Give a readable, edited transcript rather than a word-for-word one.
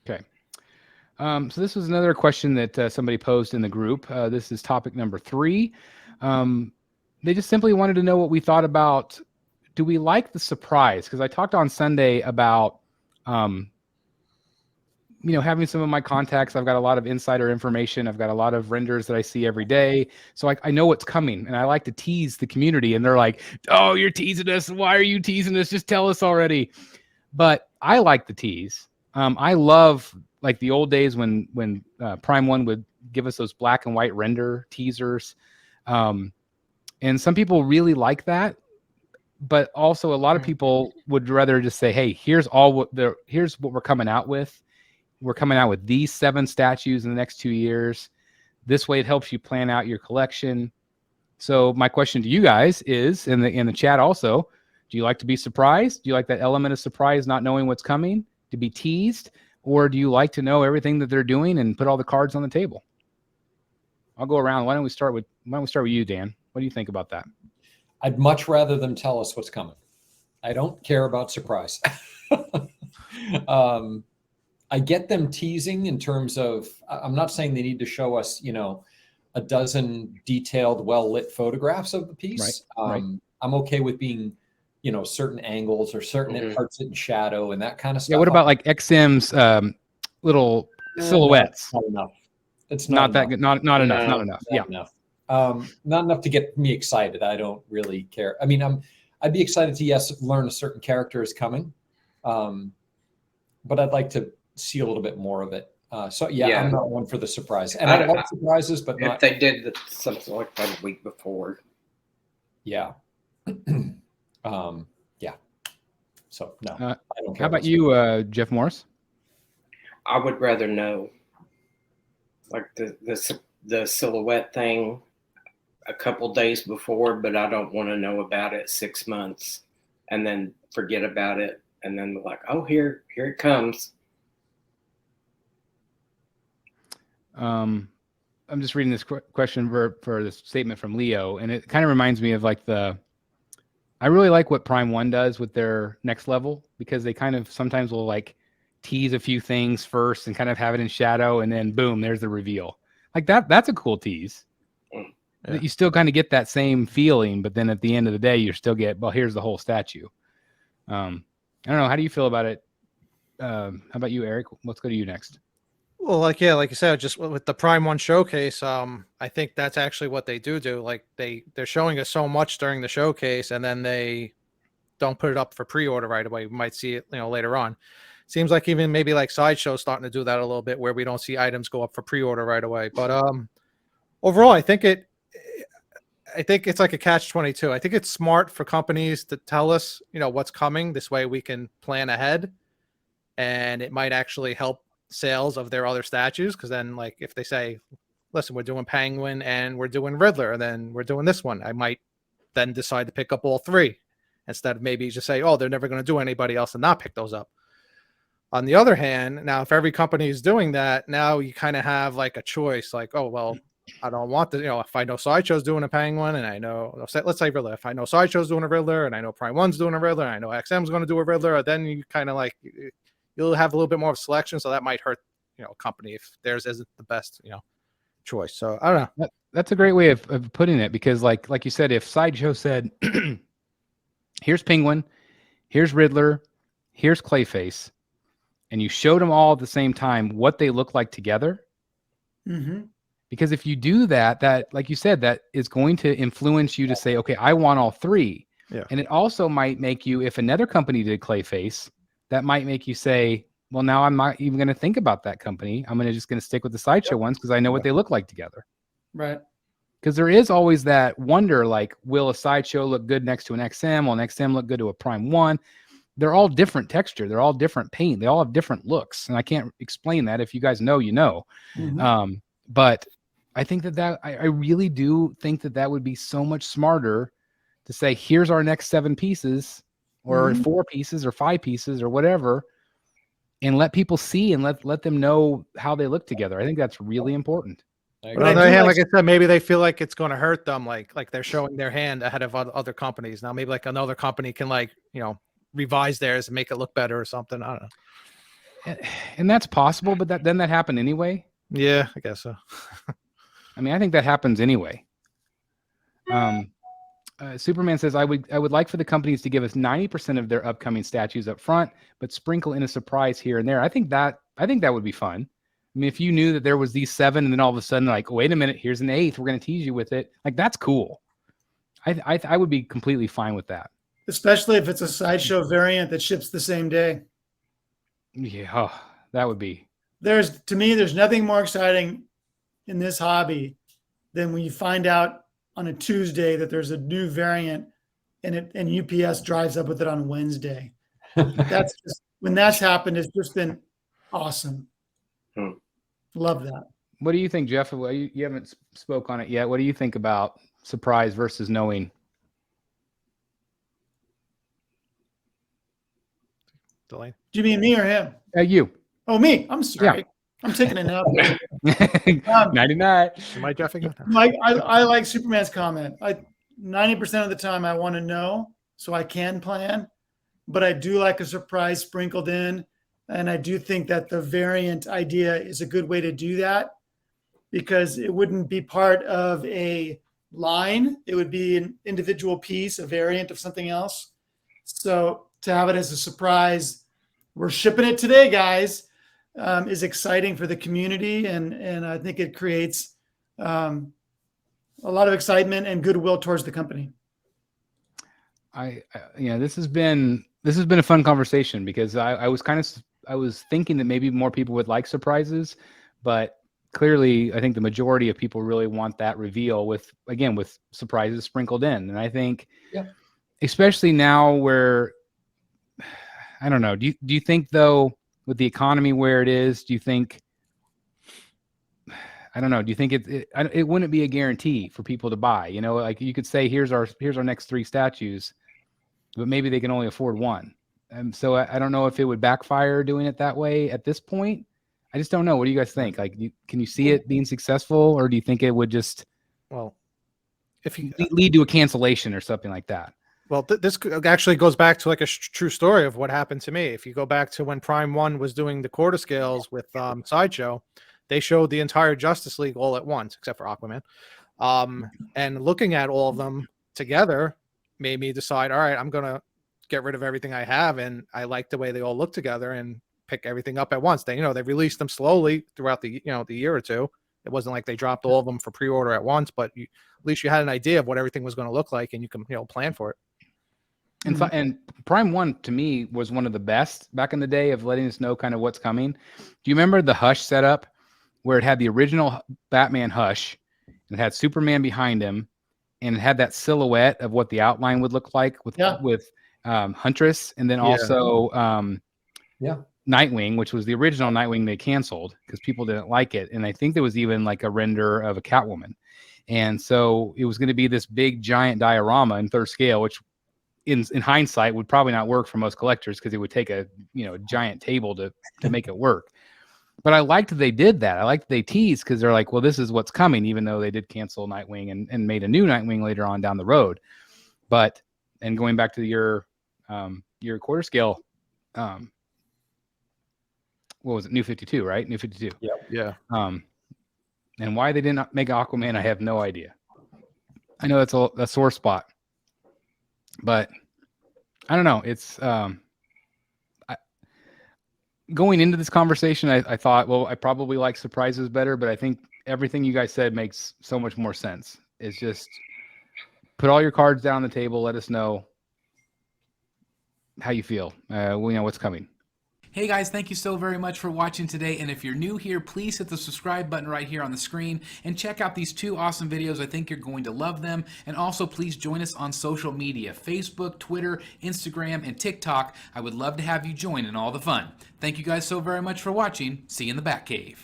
Okay. So this was another question that somebody posed in the group. This is topic number 3. They just simply wanted to know what we thought about, do we like the surprise? Because I talked on Sunday about, having some of my contacts. I've got a lot of insider information. I've got a lot of renders that I see every day. So I know what's coming, and I like to tease the community. And they're like, oh, you're teasing us. Why are you teasing us? Just tell us already. But I like the tease. I love like the old days when Prime One would give us those black and white render teasers. And some people really like that, but also a lot of people would rather just say, hey, here's what we're coming out with. We're coming out with these 7 statues in the next 2 years. This way it helps you plan out your collection. So my question to you guys is, in the chat also, do you like to be surprised? Do you like that element of surprise, not knowing what's coming, to be teased? Or do you like to know everything that they're doing and put all the cards on the table? I'll go around. Why don't we start with you, Dan? What do you think about that? I'd much rather them tell us what's coming. I don't care about surprise. I get them teasing in terms of, I'm not saying they need to show us, a dozen detailed, well-lit photographs of the piece. Right. I'm okay with being, certain angles or certain parts in shadow and that kind of stuff. Yeah. What about like XM's little silhouettes? Not enough. It's not that enough. good. Not enough. Not enough. Not enough. Not enough to get me excited. I don't really care. I mean, I'd be excited to learn a certain character is coming, but I'd like to see a little bit more of it. I'm not one for the surprise, and I love surprises, but if they did something like that a week before. Yeah. So no, I don't care. How about you, Jeff Morris? I would rather know, like the silhouette thing a couple days before, but I don't want to know about it 6 months and then forget about it, and then like, oh, here it comes. I'm just reading this question for this statement from Leo, and it kind of reminds me of like I really like what Prime One does with their next level, because they kind of sometimes will like tease a few things first and kind of have it in shadow, and then boom, there's the reveal. Like that's a cool tease. Yeah. You still kind of get that same feeling, but then at the end of the day, you still get, well, here's the whole statue. I don't know. How do you feel about it? How about you, Eric? Let's go to you next. Well, like you said, just with the Prime One showcase, I think that's actually what they do. Like they're showing us so much during the showcase, and then they don't put it up for pre-order right away. We might see it, later on. Seems like even maybe like Sideshow starting to do that a little bit, where we don't see items go up for pre-order right away. But overall, I think it's like a catch-22. I think it's smart for companies to tell us, what's coming. This way we can plan ahead, and it might actually help sales of their other statues, because then, like, if they say, listen, we're doing Penguin and we're doing Riddler, and then we're doing this one, I might then decide to pick up all 3 instead of maybe just say, oh, they're never going to do anybody else and not pick those up. On the other hand, now if every company is doing that, now you kind of have like a choice, like, oh, well, I don't want to, if I know Sideshow's doing a Penguin, and I know, let's say Riddler, if I know Sideshow's doing a Riddler, and I know Prime One's doing a Riddler, and I know XM's going to do a Riddler, then you kind of like, you'll have a little bit more of a selection, so that might hurt, a company if theirs isn't the best, choice. So I don't know. That's a great way of putting it, because like you said, if Sideshow said, here's Penguin, here's Riddler, here's Clayface, and you showed them all at the same time what they look like together. Mm-hmm. Because if you do that, like you said, that is going to influence you to say, okay, I want all 3. Yeah. And it also might make you, if another company did Clayface, that might make you say, well, now I'm not even going to think about that company. I'm just going to stick with the Sideshow ones, because I know what they look like together. Right. Because there is always that wonder, like, will a Sideshow look good next to an XM? Will an XM look good to a Prime One? They're all different texture. They're all different paint. They all have different looks. And I can't explain that. If you guys know, you know. Mm-hmm. But I think that I really do think that would be so much smarter to say, here's our next 7 pieces, or 4 pieces, or 5 pieces, or whatever, and let people see and let them know how they look together. I think that's really important. But on the other hand, like I said, maybe they feel like it's going to hurt them, like they're showing their hand ahead of other companies. Now, maybe like another company can, like, revise theirs and make it look better or something. I don't know. And that's possible, but then that happened anyway. Yeah, I guess so. I mean, I think that happens anyway. Superman says, I would like for the companies to give us 90% of their upcoming statues up front, but sprinkle in a surprise here and there. I think that would be fun. I mean, if you knew that there was these 7 and then all of a sudden, like, wait a minute, here's an 8th, we're going to tease you with it. Like, that's cool. I would be completely fine with that. Especially if it's a Sideshow variant that ships the same day. Yeah, that would be. To me, there's nothing more exciting in this hobby than when you find out on a Tuesday that there's a new variant and UPS drives up with it on Wednesday. That's just, when that's happened, it's just been awesome. Love that. What do you think, Jeff? You haven't spoke on it yet. What do you think about surprise versus knowing? Delane. Do you mean me or him? You. Oh, me. I'm sorry. Yeah. I'm taking it now. 99. Am I jeffing? Mike, I like Superman's comment. 90% of the time I want to know so I can plan, but I do like a surprise sprinkled in. And I do think that the variant idea is a good way to do that because it wouldn't be part of a line. It would be an individual piece, a variant of something else. So to have it as a surprise, we're shipping it today, guys, is exciting for the community. And I think it creates a lot of excitement and goodwill towards the company. This has been a fun conversation because I was thinking that maybe more people would like surprises, but clearly I think the majority of people really want that reveal with surprises sprinkled in. And I think, especially now where, I don't know, do you think though, with the economy where it is, do you think it wouldn't be a guarantee for people to buy? You know, like you could say, here's our next 3 statues, but maybe they can only afford 1. So I don't know if it would backfire doing it that way at this point. I just don't know. What do you guys think? Like, can you see it being successful, or do you think it would just if you lead to a cancellation or something like that? Well, this actually goes back to like a true story of what happened to me. If you go back to when Prime 1 was doing the quarter scales with Sideshow, they showed the entire Justice League all at once, except for Aquaman. And looking at all of them together made me decide, all right, I'm going to get rid of everything I have. And I like the way they all look together and pick everything up at once. They released them slowly throughout the year or two. It wasn't like they dropped all of them for pre-order at once, but at least you had an idea of what everything was going to look like and you can, plan for it. And Prime 1 to me was one of the best back in the day of letting us know kind of what's coming. Do you remember the Hush setup where it had the original Batman Hush, and it had Superman behind him, and it had that silhouette of what the outline would look like with Huntress, and then also Nightwing, which was the original Nightwing they canceled because people didn't like it. And I think there was even like a render of a Catwoman. And so it was going to be this big giant diorama in 3rd scale, which in hindsight would probably not work for most collectors because it would take a giant table to make it work. But I liked that they did that. I liked that they teased because they're like, well, this is what's coming, even though they did cancel Nightwing and made a new Nightwing later on down the road. But, and going back to your quarter scale, what was it? New 52, right? New 52. Yeah. And why they didn't make Aquaman, I have no idea. I know that's a sore spot, but I don't know. It's going into this conversation, I thought, well, I probably like surprises better, but I think everything you guys said makes so much more sense. It's just put all your cards down on the table. Let us know how you feel. We know what's coming. Hey guys, thank you so very much for watching today, and if you're new here, please hit the subscribe button right here on the screen and check out these 2 awesome videos. I think you're going to love them. And also please join us on social media, Facebook, Twitter, Instagram, and TikTok. I would love to have you join in all the fun. Thank you guys so very much for watching. See you in the Batcave.